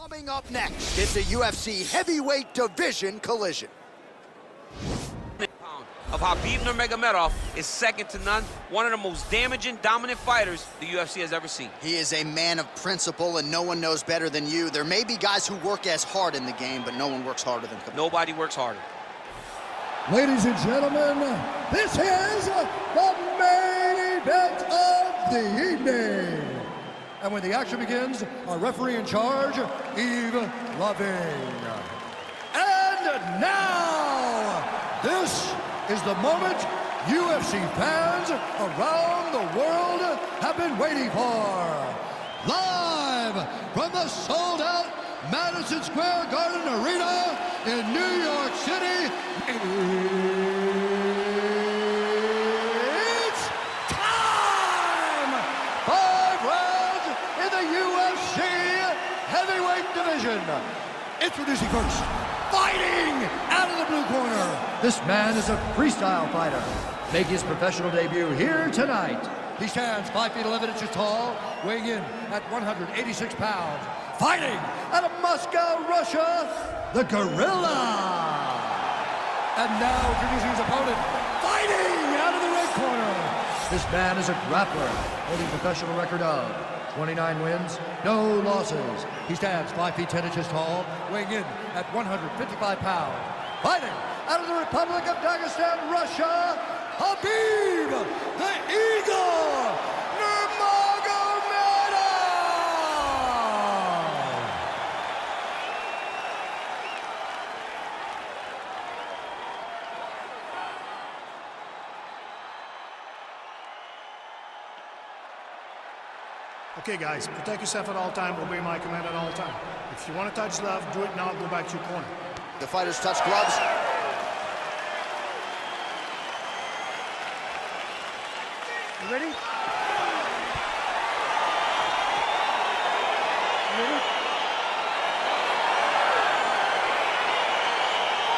Coming up next, it's a UFC heavyweight division collision. Of Khabib Nurmagomedov is second to none, one of the most damaging, dominant fighters the UFC has ever seen. He is a man of principle, and no one knows better than you. There may be guys who work as hard in the game, but no one works harder than Khabib. Nobody works harder. Ladies and gentlemen, this is the main event of the evening. And when the action begins, our referee in charge, Yves Loving. And now, this is the moment UFC fans around the world have been waiting for. Live from the sold-out Madison Square Garden Arena in New York City, it's time! 5 rounds in the UFC heavyweight division. Introducing first, fighting out of the blue corner. This man is a freestyle fighter, making his professional debut here tonight. He stands 5 feet 11 inches tall, weighing in at 186 pounds. Fighting out of Moscow, Russia, the Gorilla. And now introducing his opponent, fighting out of the red corner. This man is a grappler, holding a professional record of 29 wins, no losses. He stands 5 feet 10 inches tall, weighing in at 155 pounds. Fighting out of the Republic of Dagestan, Russia, Khabib the Eagle Nurmagomedov! Okay, guys, protect yourself at all time, obey my command at all time. If you want to touch left, do it now, go back to your corner. The fighters touch gloves. You ready?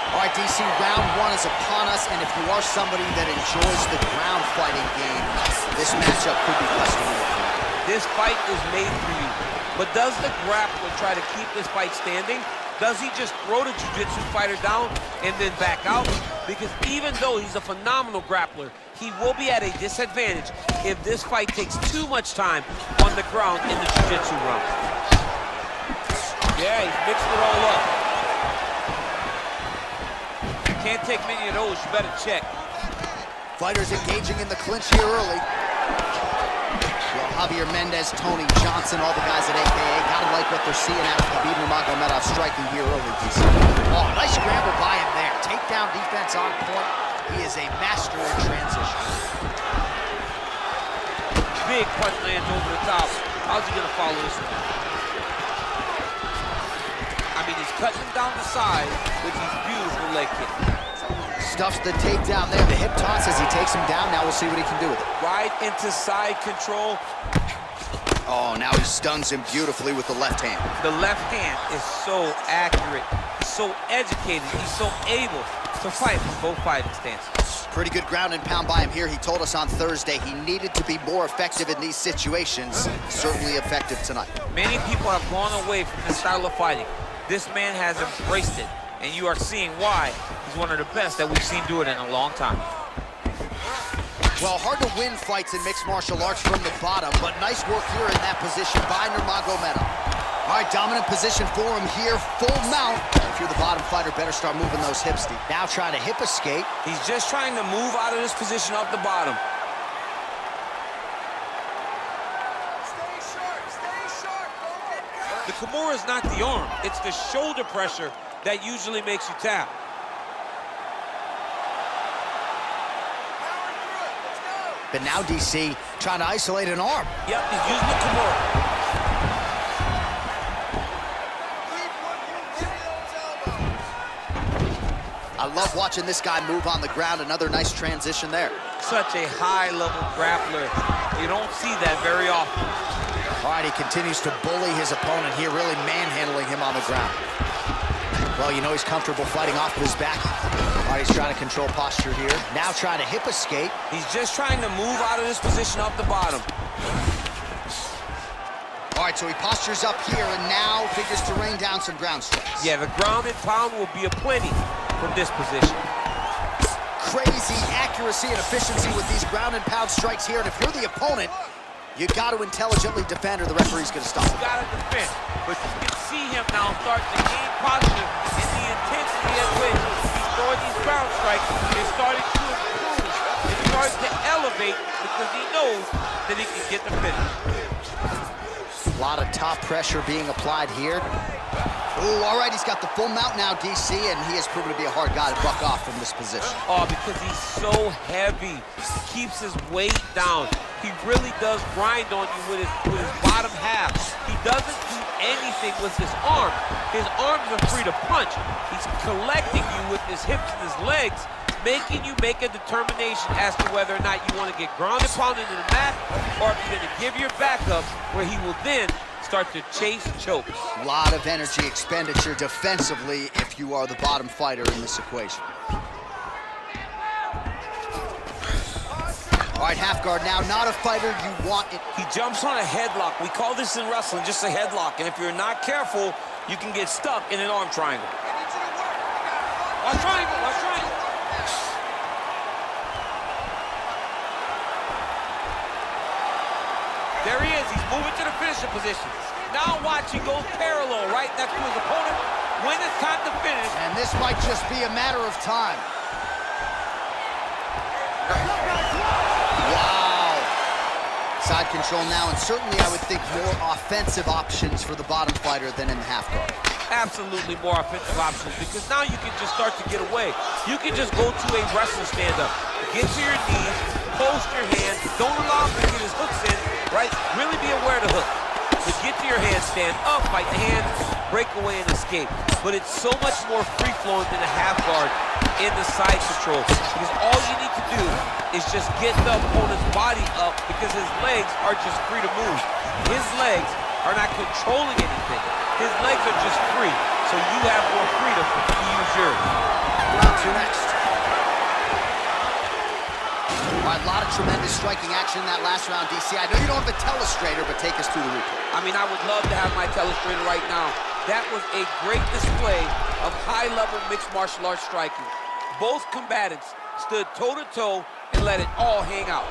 All right, DC, round 1 is upon us, and if you are somebody that enjoys the ground fighting game, this matchup could be customary for you. This fight is made for you. But does the grappler try to keep this fight standing? Does he just throw the jiu-jitsu fighter down and then back out? Because even though he's a phenomenal grappler, he will be at a disadvantage if this fight takes too much time on the ground in the jiu-jitsu round. Yeah, he's mixed it all up. Can't take many of those, you better check. Fighters engaging in the clinch here early. Well, Javier Mendez, Tony Johnson, all the guys at AKA, gotta like what they're seeing out of Khabib Nurmagomedov striking here early, DC. Oh, nice scramble by him there. Takedown defense on point. He is a master in transition. Big punch lands over the top. How's he gonna follow this one? I mean, he's cutting him down the side with these beautiful leg kicks. Stuffs the takedown there. The hip toss as he takes him down. Now we'll see what he can do with it. Right into side control. Oh, now he stuns him beautifully with the left hand. The left hand is so accurate. He's so educated. He's so able to fight from both fighting stances. Pretty good ground and pound by him here. He told us on Thursday he needed to be more effective in these situations. Certainly effective tonight. Many people have gone away from this style of fighting. This man has embraced it, and you are seeing why he's one of the best that we've seen do it in a long time. Well, hard to win fights in mixed martial arts from the bottom, but nice work here in that position by Nurmagomedov. All right, dominant position for him here, full mount. If you're the bottom fighter, better start moving those hips, Steve. Now trying to hip escape. He's just trying to move out of this position off the bottom. Stay sharp, don't get caught. The Kimura is not the arm, it's the shoulder pressure that usually makes you tap. But now DC trying to isolate an arm. Yep, he's using the Kimura. I love watching this guy move on the ground. Another nice transition there. Such a high-level grappler. You don't see that very often. All right, he continues to bully his opponent here, really manhandling him on the ground. Well, you know he's comfortable fighting off of his back. All right, he's trying to control posture here. Now trying to hip escape. He's just trying to move out of this position off the bottom. All right, so he postures up here and now figures to rain down some ground strikes. Yeah, the ground and pound will be aplenty from this position. Crazy accuracy and efficiency with these ground and pound strikes here, and if you're the opponent, you got to intelligently defend or the referee's going to stop it. You got to defend, but you can see him now start to gain posture and the intensity at which he's throwing these ground strikes is starting to improve. It's starting to elevate because he knows that he can get the finish. A lot of top pressure being applied here. Ooh, all right, he's got the full mount now, DC, and he has proven to be a hard guy to buck off from this position. Oh, because he's so heavy. He keeps his weight down. He really does grind on you with his bottom half. He doesn't do anything with his arms. His arms are free to punch. He's collecting you with his hips and his legs, making you make a determination as to whether or not you want to get ground and pounded into the mat, or if you're going to give your back up, where he will then start to chase chokes. A lot of energy expenditure defensively if you are the bottom fighter in this equation. All right, half guard now, not a fighter you want it. He jumps on a headlock. We call this in wrestling just a headlock, and if you're not careful, you can get stuck in an arm triangle. Watch triangle, watch triangle. There he is, he's moving to the finishing position. Now watch, he goes parallel right next to his opponent. When it's time to finish. And this might just be a matter of time. Wow. Side control now, and certainly I would think more offensive options for the bottom fighter than in the half guard. Absolutely more offensive options, because now you can just start to get away. You can just go to a wrestling stand-up. Get to your knees, post your hands, don't allow him to get his hooks in, right? Really be aware of the hook. So get to your hands, stand up, fight the hand, break away and escape. But it's so much more free-flowing than a half guard in the side control, because all you need to do is just get the opponent's body up, because his legs are just free to move. His legs are not controlling anything. His legs are just free, so you have more freedom to use yours. Round two next. All right, a lot of tremendous striking action in that last round, DC. I know you don't have a telestrator, but take us through the replay. I mean, I would love to have my telestrator right now. That was a great display of high-level mixed martial arts striking. Both combatants stood toe-to-toe and let it all hang out.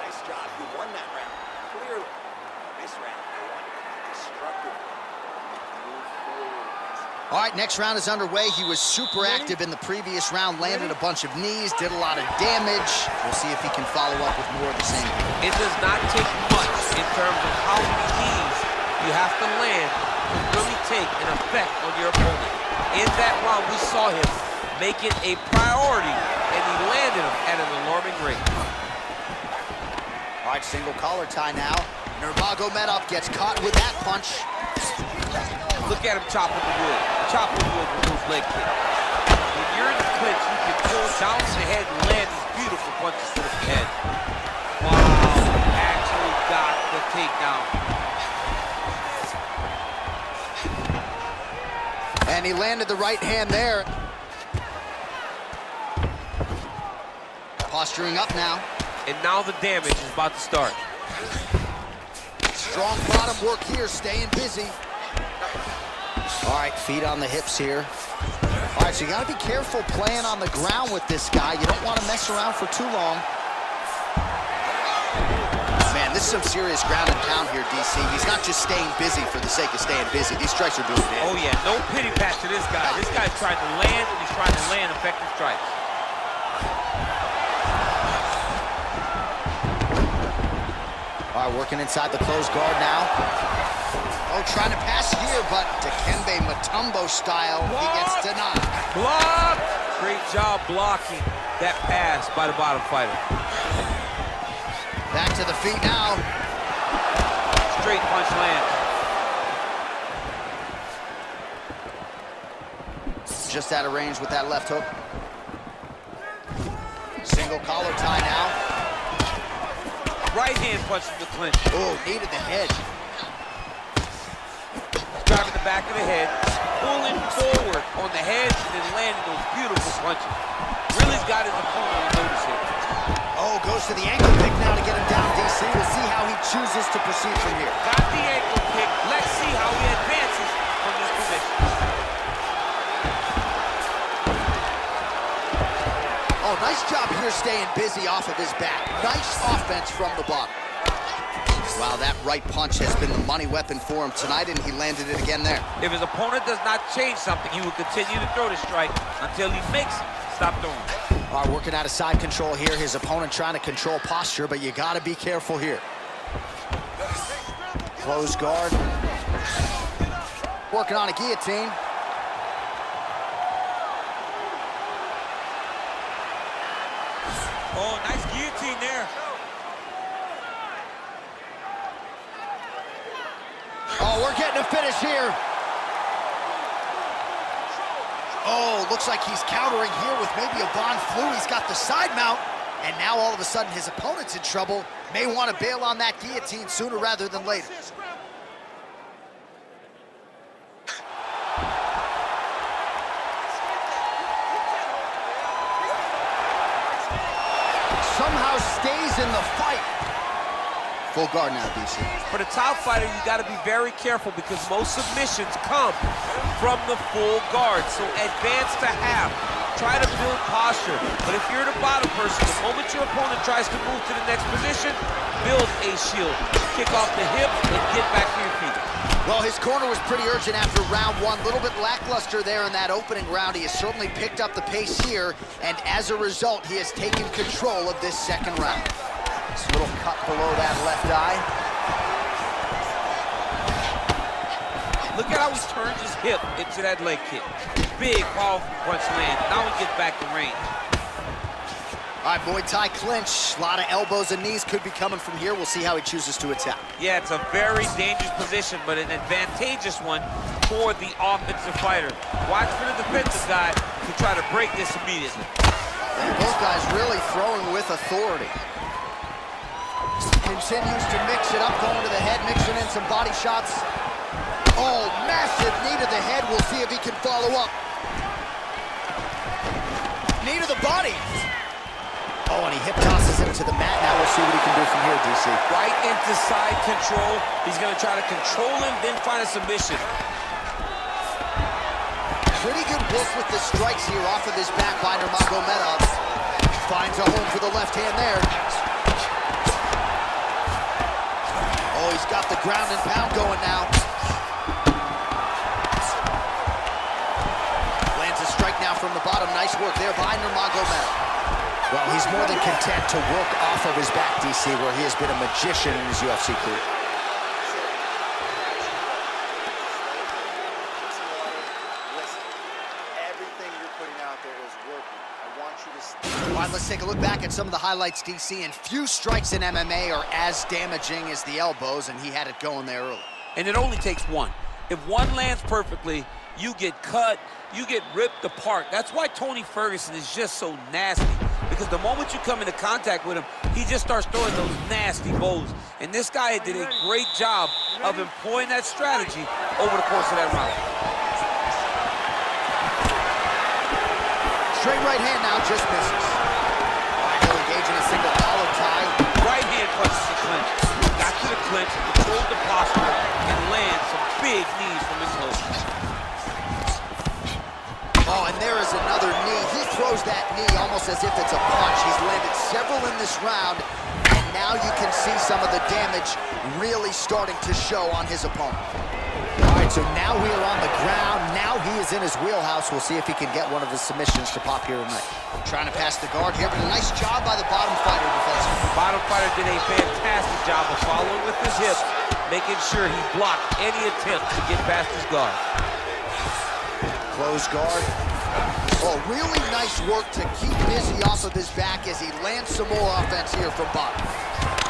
Nice job. You won that round. Clearly. This round, you won destructive. Move forward. All right, next round is underway. He was super active in the previous round, landed a bunch of knees, did a lot of damage. We'll see if he can follow up with more of the same. It does not take much in terms of how many knees you have to land to really take an effect on your opponent. In that round, we saw him make it a priority, and he landed them at an alarming rate. All right, single collar tie now. Nurmagomedov gets caught with that punch. Look at him chopping the wood. Chopping the wood with those leg kicks. When you're in the clinch, you can pull down to the head and land these beautiful punches to the head. Wow, actually got the takedown. And he landed the right hand there. Posturing up now. And now the damage is about to start. Strong bottom work here, staying busy. All right, feet on the hips here. All right, so you gotta be careful playing on the ground with this guy. You don't want to mess around for too long. Man, this is some serious ground and pound here, DC. He's not just staying busy for the sake of staying busy. These strikes are doing damage. Oh yeah, no pity pat to this guy. This guy's trying to land, and he's trying to land effective strikes. All right, working inside the closed guard now. Oh, trying to pass here, but Dikembe Mutombo style, he gets denied. Block! Great job blocking that pass by the bottom fighter. Back to the feet now. Straight punch lands. Just out of range with that left hook. Single collar tie now. Right hand punch from the clinch. Oh, knee to the head. Driving the back of the head, pulling forward on the head, and then landing those beautiful punches. Really's got his opponent on notice here. Oh, goes to the ankle pick now to get him down, DC. We'll see how he chooses to proceed from here. Got the ankle kick. Let's see how he advances from this position. Oh, nice job here staying busy off of his back. Nice offense from the bottom. Wow, that right punch has been the money weapon for him tonight, and he landed it again there. If his opponent does not change something, he will continue to throw the strike until he makes stop throwing. Working out of side control here. His opponent trying to control posture, but you got to be careful here. Close guard. Working on a guillotine. Oh, nice guillotine there. Oh, we're getting a finish here. Oh, looks like he's countering here with maybe a Von Flue. He's got the side mount, and now all of a sudden his opponent's in trouble. May want to bail on that guillotine sooner rather than later. Somehow stays in the fight. Full guard now, DC. For the top fighter, you got to be very careful because most submissions come from the full guard. So advance to half. Try to build posture. But if you're the bottom person, the moment your opponent tries to move to the next position, build a shield. Kick off the hip and get back to your feet. Well, his corner was pretty urgent after round one. A little bit lackluster there in that opening round. He has certainly picked up the pace here, and as a result, he has taken control of this second round. This little cut below that left eye. Look at how he turns his hip into that leg kick. Big, powerful punch land. Now he gets back to range. All right, Muay Thai clinch. A lot of elbows and knees could be coming from here. We'll see how he chooses to attack. Yeah, it's a very dangerous position, but an advantageous one for the offensive fighter. Watch for the defensive guy to try to break this immediately. And both guys really throwing with authority. Continues to mix it up, going to the head, mixing in some body shots. Oh, massive knee to the head. We'll see if he can follow up. Knee to the body. Oh, and he hip tosses him to the mat. Now we'll see what he can do from here, DC. Right into side control. He's going to try to control him, then find a submission. Pretty good work with the strikes here off of his back by Nurmagomedov. Finds a home for the left hand there. Oh, he's got the ground and pound going now. Lands a strike now from the bottom. Nice work there by Nurmagomedov. Well, he's more than content to work off of his back, DC, where he has been a magician in his UFC career. Listen, everything you're putting out there is working. I want you to... All right, let's take a look back at some of the highlights, DC, and few strikes in MMA are as damaging as the elbows, and he had it going there early. And it only takes one. If one lands perfectly, you get cut, you get ripped apart. That's why Tony Ferguson is just so nasty. Because the moment you come into contact with him, he just starts throwing those nasty bows. And this guy did a great job of employing that strategy over the course of that round. Straight right hand now, just misses. He'll engage in a single collar tie. Right hand punches the clinch. Got to the clinch, controlled the posture, and lands some big knees from his low. Oh, and there is another knee. He throws that knee almost as if it's a punch. He's landed several in this round, and now you can see some of the damage really starting to show on his opponent. All right, so now we are on the ground. Now he is in his wheelhouse. We'll see if he can get one of his submissions to pop here tonight. Trying to pass the guard here, but a nice job by the bottom fighter defensively. The bottom fighter did a fantastic job of following with his hips, making sure he blocked any attempt to get past his guard. Close guard. Oh, really nice work to keep busy off of his back as he lands some more offense here from bottom.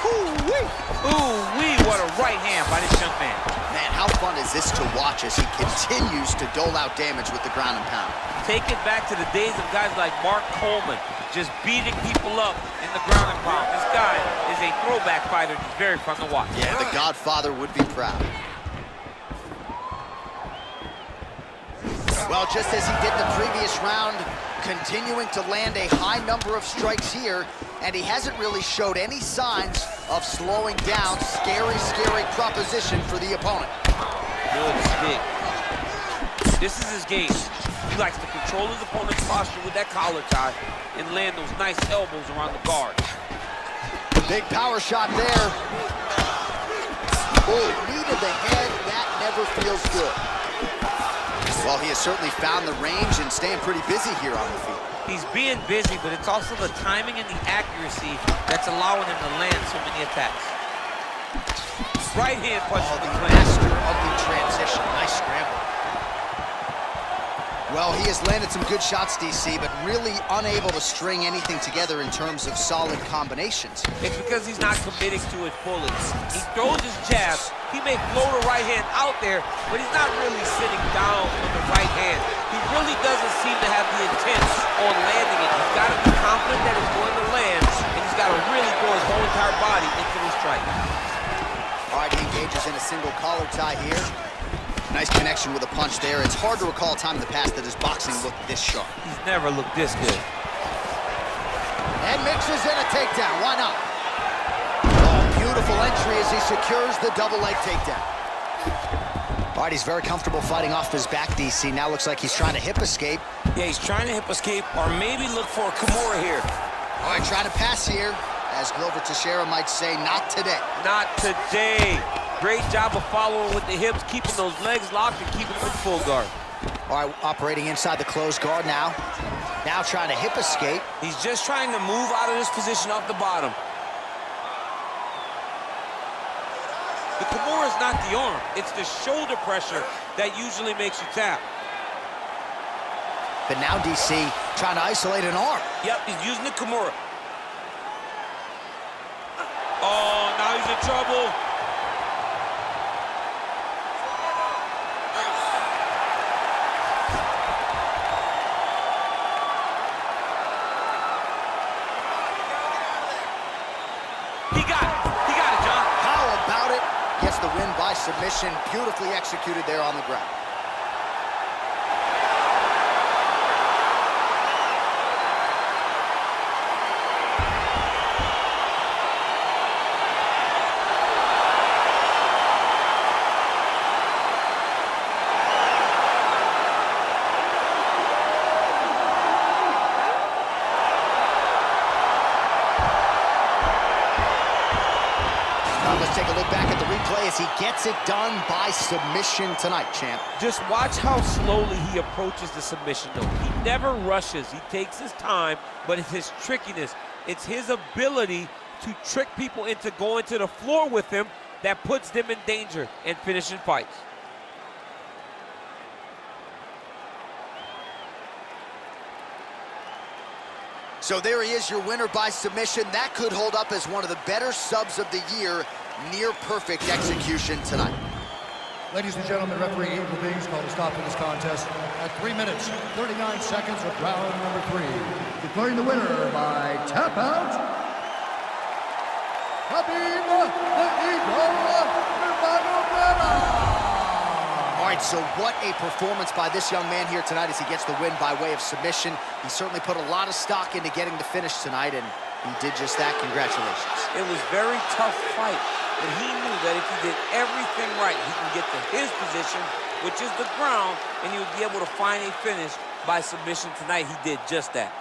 Ooh-wee! Ooh-wee, what a right hand by this young man. Man, how fun is this to watch as he continues to dole out damage with the ground and pound? Take it back to the days of guys like Mark Coleman, just beating people up in the ground and pound. This guy is a throwback fighter. He's very fun to watch. Yeah, the Godfather would be proud. Well, just as he did the previous round, continuing to land a high number of strikes here, And he hasn't really showed any signs of slowing down. Scary, scary proposition for the opponent. Good stick. This is his game. He likes to control his opponent's posture with that collar tie and land those nice elbows around the guard. Big power shot there. Oh, knee to the head. That never feels good. Well, he has certainly found the range and staying pretty busy here on the feet. He's being busy, but it's also the timing and the accuracy that's allowing him to land so many attacks. Right hand punch Oh, from the the clinch. master of the transition. Nice scramble. Well, he has landed some good shots, DC, but really unable to string anything together in terms of solid combinations. It's because he's not committing to it fully. He throws his jab. He may float a right hand out there, but he's not really sitting down on the right hand. He really doesn't seem to have the intent on landing it. He's got to be confident that it's going to land, and he's got to really throw his whole entire body into the strike. All right, he engages in a single collar tie here. Nice connection with a punch there. It's hard to recall a time in the past that his boxing looked this sharp. He's never looked this good. And mixes in a takedown. Why not? Oh, beautiful entry as he secures the double leg takedown. All right, he's very comfortable fighting off his back, DC. Now looks like he's trying to hip escape. Yeah, he's trying to hip escape or maybe look for a Kimura here. All right, trying to pass here. As Glover Teixeira might say, not today. Not today. Great job of following with the hips, keeping those legs locked and keeping them in full guard. All right, operating inside the closed guard now. Now trying to hip escape. He's just trying to move out of this position off the bottom. The Kimura is not the arm. It's the shoulder pressure that usually makes you tap. But now DC trying to isolate an arm. Yep, he's using the Kimura. Oh, now he's in trouble. He got it, John. How about it? Gets the win by submission. Beautifully executed there on the ground. Let's take a look back at the replay as he gets it done by submission tonight, champ. Just watch how slowly he approaches the submission, though. He never rushes. He takes his time, but it's his trickiness. It's his ability to trick people into going to the floor with him that puts them in danger and finishing fights. So there he is, your winner by submission. That could hold up as one of the better subs of the year. Near perfect execution tonight. Ladies and gentlemen, referee Angel Bings called a stop to this contest at 3 minutes, 39 seconds of round number 3. Declaring the winner by tap out, Khabib Nurmagomedov. All right, so what a performance by this young man here tonight as he gets the win by way of submission. He certainly put a lot of stock into getting the finish tonight, and he did just that. Congratulations. It was a very tough fight, but he knew that if he did everything right, he can get to his position, which is the ground, and he would be able to find a finish by submission tonight. He did just that.